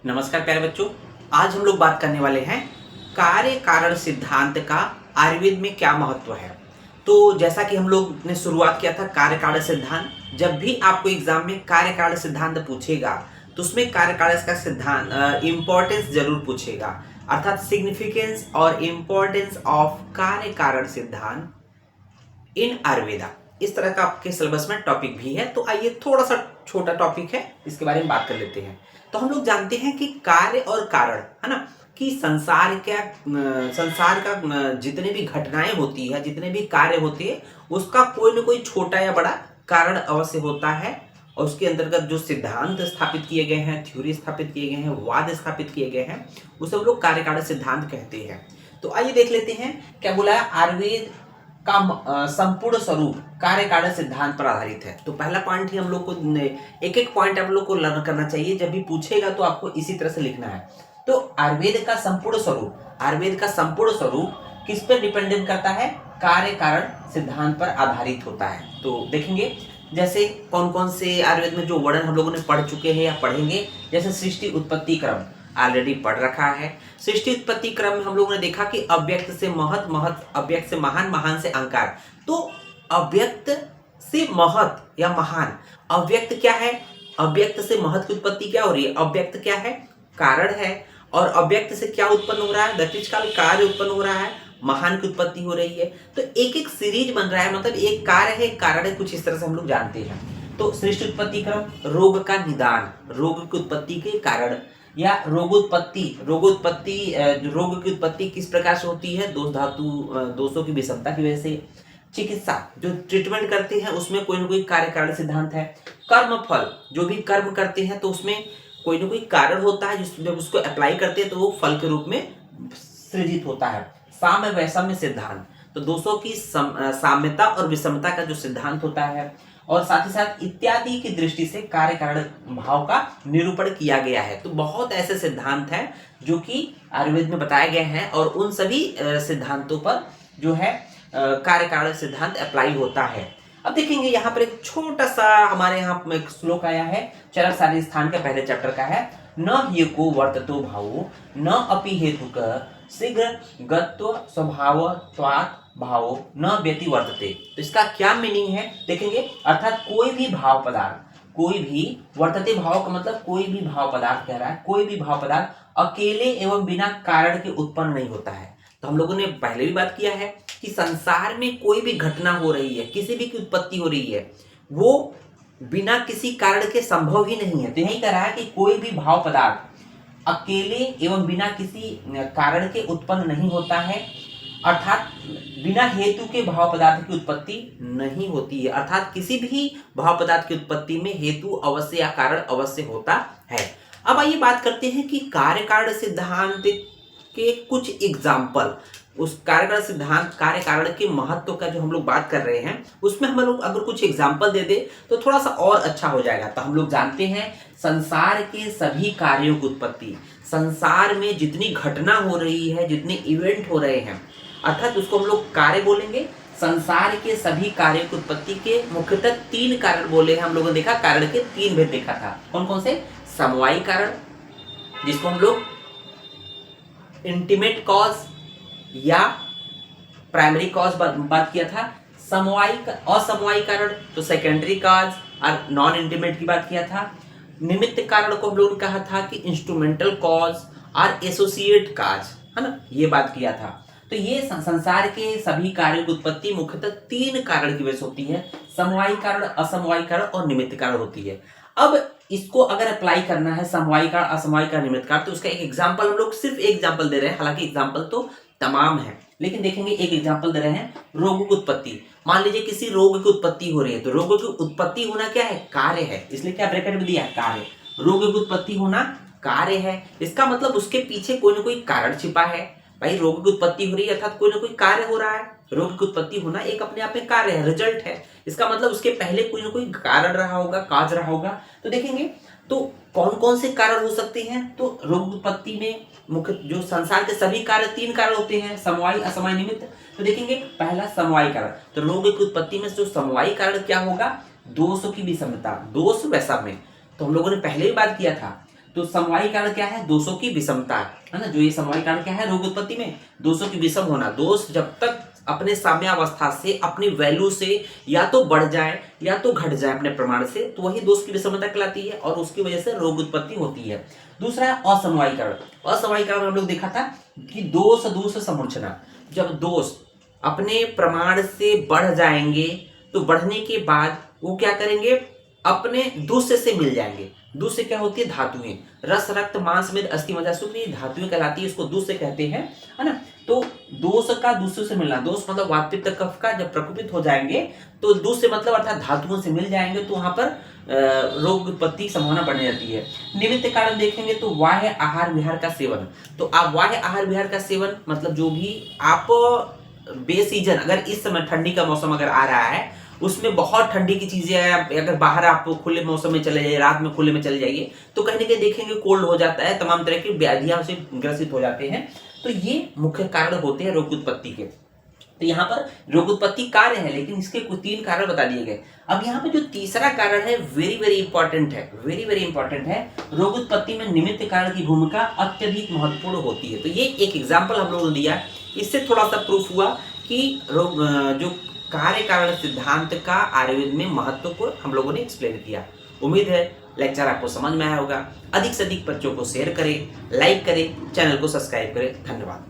नमस्कार प्यारे बच्चों। आज हम लोग बात करने वाले हैं कार्य कारण सिद्धांत का आयुर्वेद में क्या महत्व है। तो जैसा कि हम लोग ने शुरुआत किया था कार्य कारण सिद्धांत, जब भी आपको एग्जाम में कार्य कारण सिद्धांत पूछेगा तो उसमें कार्य कारण का सिद्धांत इंपॉर्टेंस जरूर पूछेगा, अर्थात सिग्निफिकेंस और इम्पोर्टेंस ऑफ कार्य कारण सिद्धांत इन आयुर्वेदा। इस तरह का आपके सिलेबस में टॉपिक भी है। तो आइए थोड़ा सा छोटा टॉपिक है, इसके बारे में बात कर लेते हैं। तो हम लोग जानते हैं कि कार्य और कारण है ना, कि संसार का जितने भी घटनाएं होती है, जितने भी कार्य होते हैं, उसका कोई ना कोई छोटा या बड़ा कारण अवश्य होता है। और उसके अंतर्गत जो सिद्धांत स्थापित किए गए हैं, थ्योरी स्थापित किए गए हैं, वाद स्थापित किए गए हैं, उसे हम लोग कार्य कारण सिद्धांत कहते हैं। तो आइए देख लेते हैं क्या बोला है। आयुर्वेद का संपूर्ण स्वरूप कार्य कारण सिद्धांत पर आधारित है। तो पहला पॉइंट ही हम लोग को एक एक पॉइंट हम लोग को लर्न करना चाहिए। जब भी पूछेगा तो आपको इसी तरह से लिखना है। तो आयुर्वेद का संपूर्ण स्वरूप किस पर डिपेंडेंट करता है? कार्य कारण सिद्धांत पर आधारित होता है। तो देखेंगे जैसे कौन कौन से आयुर्वेद में जो वर्णन हम लोगों ने पढ़ चुके हैं या पढ़ेंगे। जैसे सृष्टि उत्पत्ति क्रम ऑलरेडी पढ़ रखा है। सृष्टि उत्पत्ति क्रम में हम लोगों ने देखा कि अव्यक्त से महत, महत अव्यक्त से महान, महान से अहंकार। तो अव्यक्त से महत या महान, अव्यक्त क्या है? अव्यक्त से महत की उत्पत्ति क्या हो रही है? अव्यक्त क्या है? कारण है। और अव्यक्त से क्या उत्पन्न हो रहा है? गतिज काल कार्य उत्पन्न हो रहा है, महान की उत्पत्ति हो रही है। तो एक एक सीरीज बन रहा है, मतलब एक कार्य है, एक कारण है, कुछ इस तरह से हम लोग जानते हैं। तो सृष्टि उत्पत्ति क्रम, रोग का निदान, रोग की उत्पत्ति के कारण या रोगोत्पत्ति रोग की उत्पत्ति किस प्रकार से होती है? दोषों की विषमता की वजह से। चिकित्सा जो ट्रीटमेंट करते हैं उसमें कोई ना कोई कार्य कारण सिद्धांत है। कर्म फल, जो भी कर्म करते हैं तो उसमें कोई ना कोई कारण होता है, जब उसको अप्लाई करते हैं तो वो फल के रूप में सृजित होता है। साम्य वैषम्य सिद्धांत, तो दोषों की साम्यता और विषमता का जो सिद्धांत होता है। और साथ ही साथ इत्यादि की दृष्टि से कार्य कारण भाव का निरूपण किया गया है। तो बहुत ऐसे सिद्धांत हैं जो कि आयुर्वेद में बताए गए हैं और उन सभी सिद्धांतों पर जो है कार्य कारण सिद्धांत अप्लाई होता है। अब देखेंगे यहाँ पर एक छोटा सा हमारे यहाँ एक श्लोक आया है, चरक सारी स्थान के पहले चैप्टर का है। न ह्येको वर्ततो भावो न अपि हेतुक शीघ्र गत्व स्वभावत्वात् भावो न व्यति वर्तते। तो इसका क्या मीनिंग है देखेंगे। अर्थात कोई भी भाव पदार्थ, कोई भी वर्तते भाव का मतलब कोई भी भाव पदार्थ कह रहा है, कोई भी भाव पदार्थ अकेले एवं बिना कारण के उत्पन्न नहीं होता है। तो हम लोगों ने पहले भी बात किया है कि संसार में कोई भी घटना हो रही है, किसी भी की उत्पत्ति हो रही है, वो बिना किसी कारण के संभव ही नहीं है। तो यही कह रहा है कि कोई भी भाव पदार्थ अकेले एवं बिना किसी कारण के उत्पन्न नहीं होता है, अर्थात बिना हेतु के भाव पदार्थ की उत्पत्ति नहीं होती है। अर्थात किसी भी भाव पदार्थ की उत्पत्ति में हेतु अवश्य या कारण अवश्य होता है। अब आइए बात करते हैं कि कार्य कारण सिद्धांत के कुछ एग्जाम्पल, उस कार्य कारण सिद्धांत कार्य कारण के महत्व का जो हम लोग बात कर रहे हैं उसमें हम लोग अगर कुछ एग्जाम्पल दे दे तो थोड़ा सा और अच्छा हो जाएगा। तो हम लोग जानते हैं संसार के सभी कार्यों की उत्पत्ति, संसार में जितनी घटना हो रही है, जितने इवेंट हो रहे हैं, अर्थात उसको हम लोग कार्य बोलेंगे। संसार के सभी कार्यों की उत्पत्ति के मुख्यतः 3 कारण बोले हैं। हम लोगों ने देखा कारण के 3 भेद देखा था। कौन कौन से? समवायी कारण, जिसको हम लोग इंटीमेट कॉज या प्राइमरी कॉज बात किया था। असमवायी कारण तो सेकेंडरी कॉज और नॉन इंटीमेट की बात किया था। निमित्त कारण को हम लोगों ने कहा था कि इंस्ट्रूमेंटल कॉज और एसोसिएट कॉज, है ना, ये बात किया था। तो ये संसार के सभी कार्यों की उत्पत्ति मुख्यतः 3 कारण की वजह से होती है, समवायी कारण, असमवायी कारण और निमित्त कारण होती है। अब इसको अगर अप्लाई करना है समवायी कारण, असमवायी कारण, निमित्त कारण, तो उसका एक एग्जांपल हम लोग सिर्फ एक एग्जांपल दे रहे हैं, हालांकि एग्जांपल तो तमाम है, लेकिन देखेंगे एक एग्जांपल दे रहे हैं। रोग की उत्पत्ति, मान लीजिए किसी रोग की उत्पत्ति हो रही है, तो रोग की उत्पत्ति होना क्या है? कार्य है, इसलिए क्या ब्रैकेट में दिया है? कार्य। रोग की उत्पत्ति होना कार्य है, इसका मतलब उसके पीछे कोई ना कोई कारण छिपा है। भाई रोग की उत्पत्ति हो रही है अर्थात कोई ना कोई कार्य हो रहा है। रोग की उत्पत्ति होना एक अपने आप में कार्य है, रिजल्ट है, इसका मतलब उसके पहले कोई ना कोई कारण रहा होगा, काज रहा होगा। तो देखेंगे तो कौन कौन से कारण हो सकते हैं। तो रोग उत्पत्ति में मुख्य जो संसार के सभी कार्य 3 कारण होते हैं, समवायी, असमवायी, निमित्त। तो देखेंगे पहला समवायी कारण, तो रोग की उत्पत्ति में जो समवायी कारण क्या होगा? दोषों की विषमता, दोष वैषम्य। तो हम लोगों ने पहले ही बात किया था तो समवायी कारण क्या है? दोषों की विषमता, है ना। जो ये समवायी कारण क्या है रोग उत्पत्ति में? दोषों की विषम होना। दोष जब तक अपने साम्यावस्था से, अपनी वैल्यू से या तो बढ़ जाए या तो घट जाए अपने प्रमाण से, तो वही दोष की विषमता कहलाती है और उसकी वजह से रोग उत्पत्ति होती है। दूसरा है असमवायी कारण। असमवायी कारण हम लोग देखा था कि दोष दोष समूर्छना। जब दोष अपने प्रमाण से बढ़ जाएंगे तो बढ़ने के बाद वो क्या करेंगे? अपने दूसरे से मिल जाएंगे। दूसरे क्या होती है? धातुएं। रस रक्त मांस मेद अस्थि मज्जा शुक्र, ये धातुएं कहलाती है, इसको दूसरे कहते हैं, है ना। तो दोष का दूसरे से मिलना, दोष मतलब वात पित्त कफ का जब प्रकोपित हो जाएंगे तो दूसरे मतलब अर्थात धातुओं से मिल जाएंगे तो वहां पर रोग उत्पत्ति संभावना बढ़ने जाती है। निमित्त कारण देखेंगे तो बाह्य आहार विहार का सेवन। तो आप बाह्य आहार विहार का सेवन मतलब जो भी आप बेसीजन, अगर इस समय ठंडी का मौसम अगर आ रहा है उसमें बहुत ठंडी की चीजें अगर बाहर आप खुले मौसम में चले जाइए, रात में खुले में चले जाइए तो कहीं ना कहीं देखेंगे कोल्ड हो जाता है, तमाम तरह की व्याधियां से ग्रसित हो जाते हैं। तो ये मुख्य कारण होते हैं रोग उत्पत्ति के। तो यहाँ पर रोग उत्पत्ति कार्य है, लेकिन इसके कुछ 3 कारण बता दिए गए। अब यहाँ पे जो तीसरा कारण है वेरी वेरी इंपॉर्टेंट है, वेरी वेरी इंपॉर्टेंट है। रोग उत्पत्ति में निमित्त कारण की भूमिका अत्यधिक महत्वपूर्ण होती है। तो ये एक एग्जाम्पल हम लोगों ने दिया, इससे थोड़ा सा प्रूफ हुआ कि रोग जो कार्य कारण सिद्धांत का आयुर्वेद में महत्व को हम लोगों ने एक्सप्लेन किया। उम्मीद है लेक्चर आपको समझ में आया होगा। अधिक से अधिक बच्चों को शेयर करें, लाइक करें, चैनल को सब्सक्राइब करें। धन्यवाद।